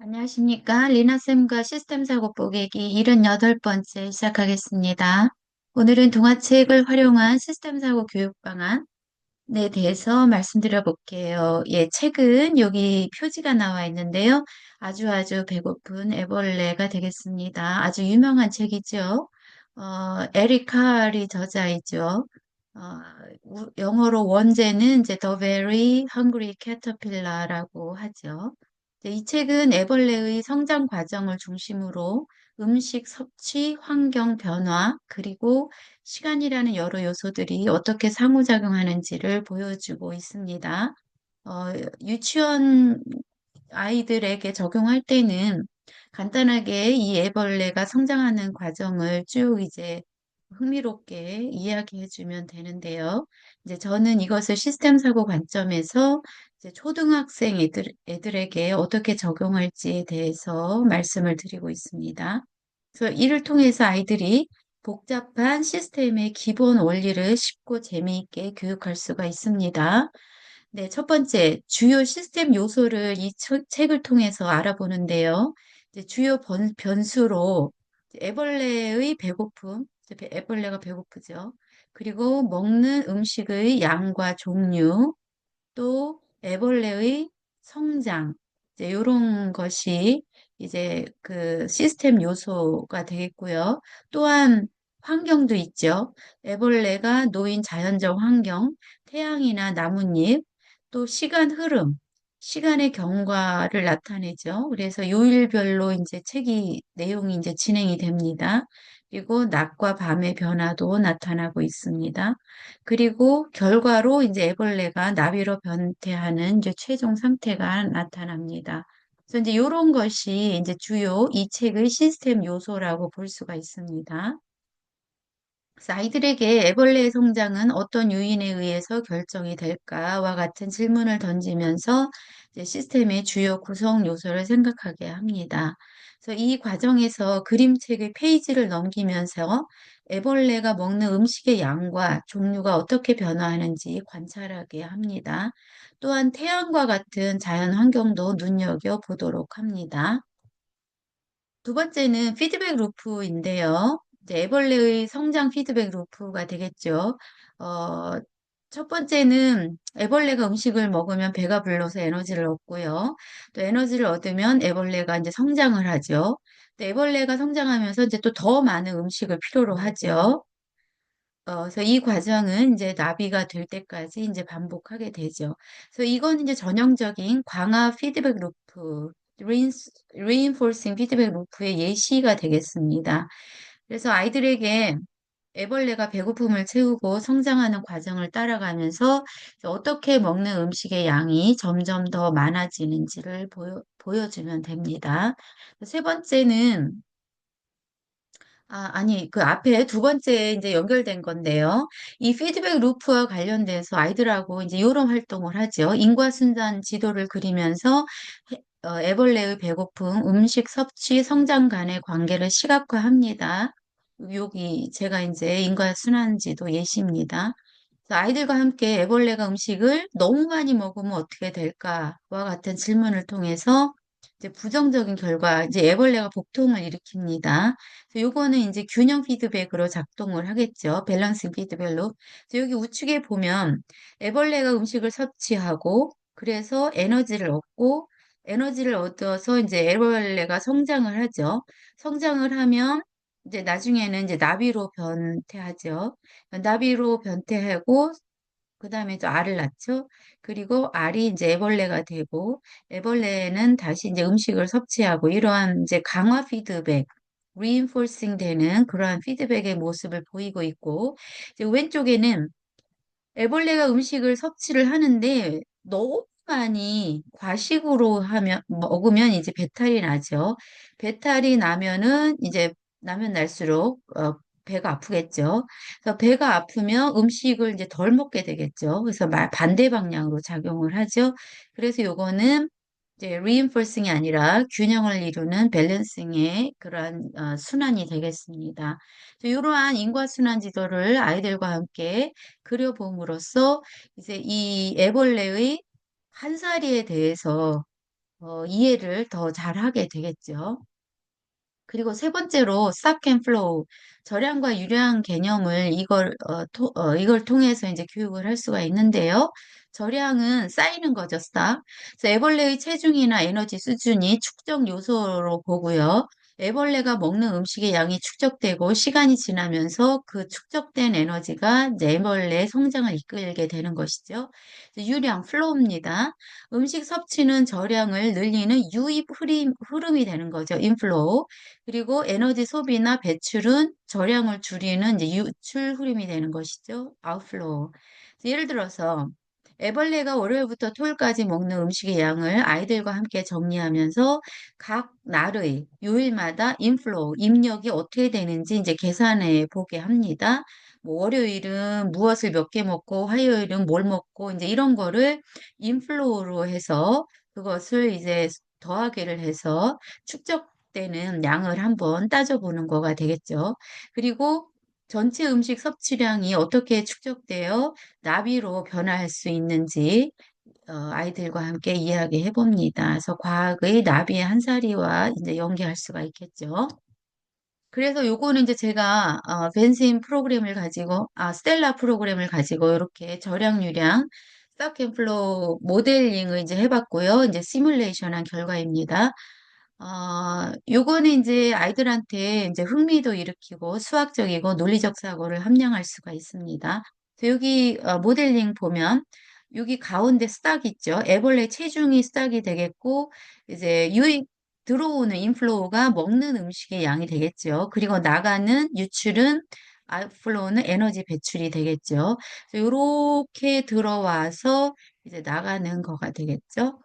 안녕하십니까. 리나쌤과 시스템 사고 뽀개기 78번째 시작하겠습니다. 오늘은 동화책을 활용한 시스템 사고 교육 방안에 대해서 말씀드려 볼게요. 예, 책은 여기 표지가 나와 있는데요. 아주 배고픈 애벌레가 되겠습니다. 아주 유명한 책이죠. 에릭 칼이 저자이죠. 어, 영어로 원제는 이제 The Very Hungry Caterpillar라고 하죠. 이 책은 애벌레의 성장 과정을 중심으로 음식 섭취, 환경 변화, 그리고 시간이라는 여러 요소들이 어떻게 상호작용하는지를 보여주고 있습니다. 유치원 아이들에게 적용할 때는 간단하게 이 애벌레가 성장하는 과정을 쭉 이제 흥미롭게 이야기해 주면 되는데요. 이제 저는 이것을 시스템 사고 관점에서 이제 초등학생 애들에게 어떻게 적용할지에 대해서 말씀을 드리고 있습니다. 그래서 이를 통해서 아이들이 복잡한 시스템의 기본 원리를 쉽고 재미있게 교육할 수가 있습니다. 네, 첫 번째, 주요 시스템 요소를 이 책을 통해서 알아보는데요. 이제 주요 변수로 애벌레의 배고픔, 이제 애벌레가 배고프죠. 그리고 먹는 음식의 양과 종류, 또 애벌레의 성장, 이제 이런 것이 이제 그 시스템 요소가 되겠고요. 또한 환경도 있죠. 애벌레가 놓인 자연적 환경, 태양이나 나뭇잎, 또 시간 흐름, 시간의 경과를 나타내죠. 그래서 요일별로 이제 책이 내용이 이제 진행이 됩니다. 그리고 낮과 밤의 변화도 나타나고 있습니다. 그리고 결과로 이제 애벌레가 나비로 변태하는 이제 최종 상태가 나타납니다. 그래서 이제 이런 것이 이제 주요 이 책의 시스템 요소라고 볼 수가 있습니다. 그래서 아이들에게 애벌레의 성장은 어떤 요인에 의해서 결정이 될까와 같은 질문을 던지면서 이제 시스템의 주요 구성 요소를 생각하게 합니다. 그래서 이 과정에서 그림책의 페이지를 넘기면서 애벌레가 먹는 음식의 양과 종류가 어떻게 변화하는지 관찰하게 합니다. 또한 태양과 같은 자연 환경도 눈여겨보도록 합니다. 두 번째는 피드백 루프인데요. 이제 애벌레의 성장 피드백 루프가 되겠죠. 어, 첫 번째는 애벌레가 음식을 먹으면 배가 불러서 에너지를 얻고요. 또 에너지를 얻으면 애벌레가 이제 성장을 하죠. 또 애벌레가 성장하면서 이제 또 더 많은 음식을 필요로 하죠. 그래서 이 과정은 이제 나비가 될 때까지 이제 반복하게 되죠. 그래서 이건 이제 전형적인 광화 피드백 루프, reinforcing 피드백 루프의 예시가 되겠습니다. 그래서 아이들에게 애벌레가 배고픔을 채우고 성장하는 과정을 따라가면서 어떻게 먹는 음식의 양이 점점 더 많아지는지를 보여주면 됩니다. 세 번째는 아니, 그 앞에 두 번째 이제 연결된 건데요. 이 피드백 루프와 관련돼서 아이들하고 이제 이런 활동을 하죠. 인과순환 지도를 그리면서 애벌레의 배고픔, 음식 섭취, 성장 간의 관계를 시각화합니다. 여기 제가 이제 인과순환 지도 예시입니다. 그래서 아이들과 함께 애벌레가 음식을 너무 많이 먹으면 어떻게 될까와 같은 질문을 통해서 이제 부정적인 결과, 이제 애벌레가 복통을 일으킵니다. 그래서 요거는 이제 균형 피드백으로 작동을 하겠죠. 밸런싱 피드백로. 그래서 여기 우측에 보면 애벌레가 음식을 섭취하고 그래서 에너지를 얻어서 이제 애벌레가 성장을 하죠. 성장을 하면 이제 나중에는 이제 나비로 변태하죠. 나비로 변태하고 그다음에 또 알을 낳죠. 그리고 알이 이제 애벌레가 되고 애벌레는 다시 이제 음식을 섭취하고 이러한 이제 강화 피드백, reinforcing 되는 그러한 피드백의 모습을 보이고 있고 이제 왼쪽에는 애벌레가 음식을 섭취를 하는데 너무 많이 과식으로 하면 먹으면 이제 배탈이 나죠. 배탈이 나면은 이제 나면 날수록 배가 아프겠죠. 그래서 배가 아프면 음식을 이제 덜 먹게 되겠죠. 그래서 반대 방향으로 작용을 하죠. 그래서 요거는 이제 reinforcing이 아니라 균형을 이루는 밸런싱의 그러한 순환이 되겠습니다. 이러한 인과순환 지도를 아이들과 함께 그려봄으로써 이제 이 애벌레의 한사리에 대해서 이해를 더 잘하게 되겠죠. 그리고 세 번째로 stock and flow, 절량과 유량 개념을 이걸 통해서 이제 교육을 할 수가 있는데요. 절량은 쌓이는 거죠, stock. 그래서 애벌레의 체중이나 에너지 수준이 축적 요소로 보고요. 애벌레가 먹는 음식의 양이 축적되고 시간이 지나면서 그 축적된 에너지가 이제 애벌레의 성장을 이끌게 되는 것이죠. 유량, flow입니다. 음식 섭취는 저량을 늘리는 유입 흐름이 되는 거죠, inflow. 그리고 에너지 소비나 배출은 저량을 줄이는 이제 유출 흐름이 되는 것이죠. 아웃플로우. 예를 들어서 애벌레가 월요일부터 토요일까지 먹는 음식의 양을 아이들과 함께 정리하면서 각 날의 요일마다 인플로우, 입력이 어떻게 되는지 이제 계산해 보게 합니다. 뭐 월요일은 무엇을 몇 개 먹고 화요일은 뭘 먹고 이제 이런 거를 인플로우로 해서 그것을 이제 더하기를 해서 축적되는 양을 한번 따져보는 거가 되겠죠. 그리고 전체 음식 섭취량이 어떻게 축적되어 나비로 변화할 수 있는지 아이들과 함께 이야기해 봅니다. 그래서 과학의 나비의 한 사리와 이제 연계할 수가 있겠죠. 그래서 요거는 이제 제가 벤신 프로그램을 가지고 스텔라 프로그램을 가지고 이렇게 저량 유량 스타캔플로 모델링을 이제 해봤고요. 이제 시뮬레이션한 결과입니다. 요거는 이제 아이들한테 이제 흥미도 일으키고 수학적이고 논리적 사고를 함양할 수가 있습니다. 그래서 여기 모델링 보면 여기 가운데 스탁 있죠. 애벌레 체중이 스탁이 되겠고 이제 유입 들어오는 인플로우가 먹는 음식의 양이 되겠죠. 그리고 나가는 유출은 아웃플로우는 에너지 배출이 되겠죠. 이렇게 들어와서 이제 나가는 거가 되겠죠.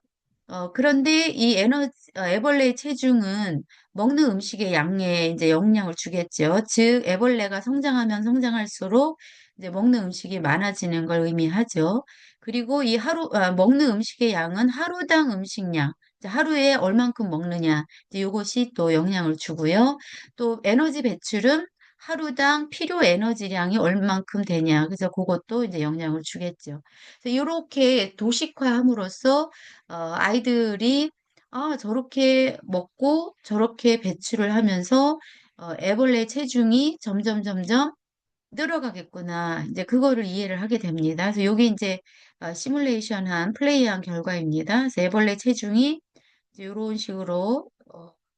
그런데 이 애벌레의 체중은 먹는 음식의 양에 이제 영향을 주겠죠. 즉, 애벌레가 성장하면 성장할수록 이제 먹는 음식이 많아지는 걸 의미하죠. 그리고 먹는 음식의 양은 하루당 음식량, 이제 하루에 얼만큼 먹느냐, 이제 이것이 또 영향을 주고요. 또 에너지 배출은 하루당 필요 에너지량이 얼만큼 되냐. 그래서 그것도 이제 영향을 주겠죠. 그래서 이렇게 도식화함으로써 아이들이 저렇게 먹고 저렇게 배출을 하면서 애벌레 체중이 점점 늘어가겠구나. 이제 그거를 이해를 하게 됩니다. 그래서 요게 이제 시뮬레이션한 플레이한 결과입니다. 그래서 애벌레 체중이 이제 이런 식으로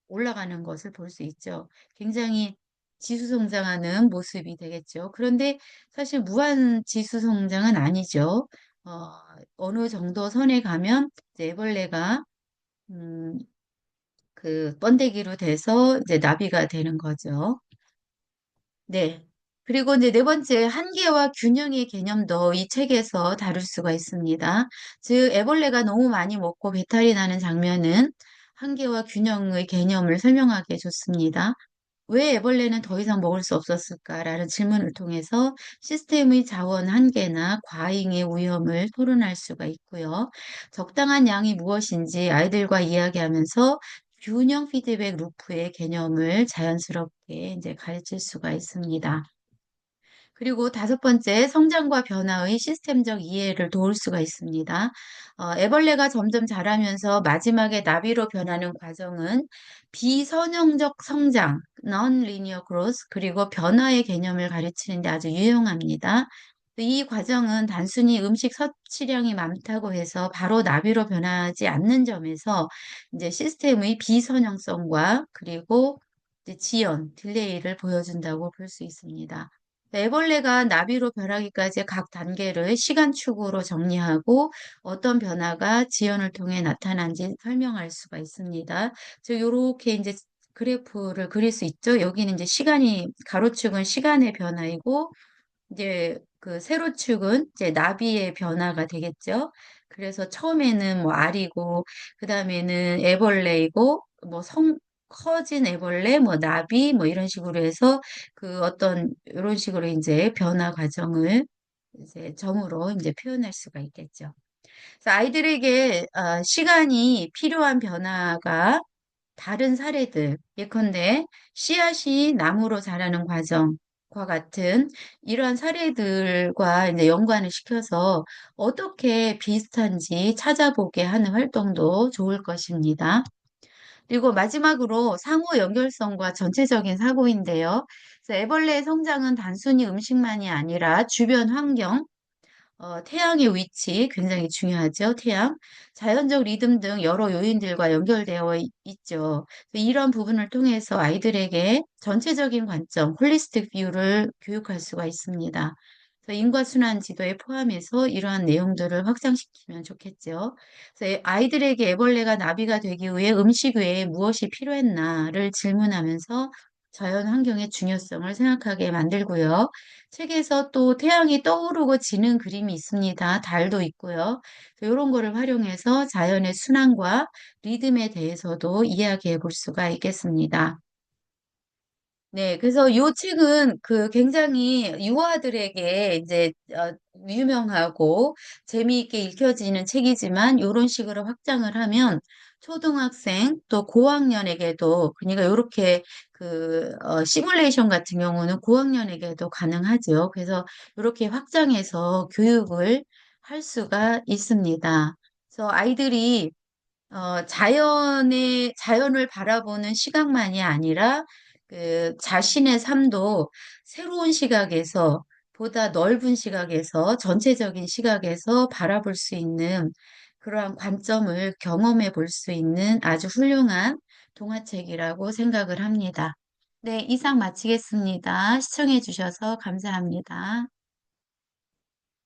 올라가는 것을 볼 수 있죠. 굉장히 지수성장하는 모습이 되겠죠. 그런데 사실 무한 지수성장은 아니죠. 어, 어느 정도 선에 가면 이제 애벌레가 음, 그 번데기로 돼서 이제 나비가 되는 거죠. 네. 그리고 이제 네 번째, 한계와 균형의 개념도 이 책에서 다룰 수가 있습니다. 즉, 애벌레가 너무 많이 먹고 배탈이 나는 장면은 한계와 균형의 개념을 설명하기에 좋습니다. 왜 애벌레는 더 이상 먹을 수 없었을까라는 질문을 통해서 시스템의 자원 한계나 과잉의 위험을 토론할 수가 있고요. 적당한 양이 무엇인지 아이들과 이야기하면서 균형 피드백 루프의 개념을 자연스럽게 이제 가르칠 수가 있습니다. 그리고 다섯 번째, 성장과 변화의 시스템적 이해를 도울 수가 있습니다. 애벌레가 점점 자라면서 마지막에 나비로 변하는 과정은 비선형적 성장, non-linear growth, 그리고 변화의 개념을 가르치는 데 아주 유용합니다. 이 과정은 단순히 음식 섭취량이 많다고 해서 바로 나비로 변하지 않는 점에서 이제 시스템의 비선형성과 그리고 이제 지연, 딜레이를 보여준다고 볼 수 있습니다. 애벌레가 나비로 변하기까지 각 단계를 시간축으로 정리하고 어떤 변화가 지연을 통해 나타난지 설명할 수가 있습니다. 즉, 요렇게 이제 그래프를 그릴 수 있죠. 여기는 이제 가로축은 시간의 변화이고, 이제 그 세로축은 이제 나비의 변화가 되겠죠. 그래서 처음에는 뭐 알이고, 그 다음에는 애벌레이고, 커진 애벌레, 뭐 나비, 뭐 이런 식으로 해서 그 어떤 이런 식으로 이제 변화 과정을 이제 점으로 이제 표현할 수가 있겠죠. 그래서 아이들에게 시간이 필요한 변화가 다른 사례들, 예컨대 씨앗이 나무로 자라는 과정, 같은 이러한 사례들과 이제 연관을 시켜서 어떻게 비슷한지 찾아보게 하는 활동도 좋을 것입니다. 그리고 마지막으로 상호 연결성과 전체적인 사고인데요. 그래서 애벌레의 성장은 단순히 음식만이 아니라 주변 환경, 태양의 위치 굉장히 중요하죠. 태양, 자연적 리듬 등 여러 요인들과 연결되어 있죠. 이런 부분을 통해서 아이들에게 전체적인 관점, 홀리스틱 뷰를 교육할 수가 있습니다. 그래서 인과순환 지도에 포함해서 이러한 내용들을 확장시키면 좋겠죠. 그래서 아이들에게 애벌레가 나비가 되기 위해 음식 외에 무엇이 필요했나를 질문하면서 자연 환경의 중요성을 생각하게 만들고요. 책에서 또 태양이 떠오르고 지는 그림이 있습니다. 달도 있고요. 이런 거를 활용해서 자연의 순환과 리듬에 대해서도 이야기해 볼 수가 있겠습니다. 네, 그래서 이 책은 그 굉장히 유아들에게 이제 유명하고 재미있게 읽혀지는 책이지만 이런 식으로 확장을 하면 초등학생 또 고학년에게도 그러니까 이렇게 시뮬레이션 같은 경우는 고학년에게도 가능하죠. 그래서 이렇게 확장해서 교육을 할 수가 있습니다. 그래서 아이들이 자연을 바라보는 시각만이 아니라 자신의 삶도 새로운 시각에서 보다 넓은 시각에서 전체적인 시각에서 바라볼 수 있는 그러한 관점을 경험해 볼 수 있는 아주 훌륭한 동화책이라고 생각을 합니다. 네, 이상 마치겠습니다. 시청해 주셔서 감사합니다.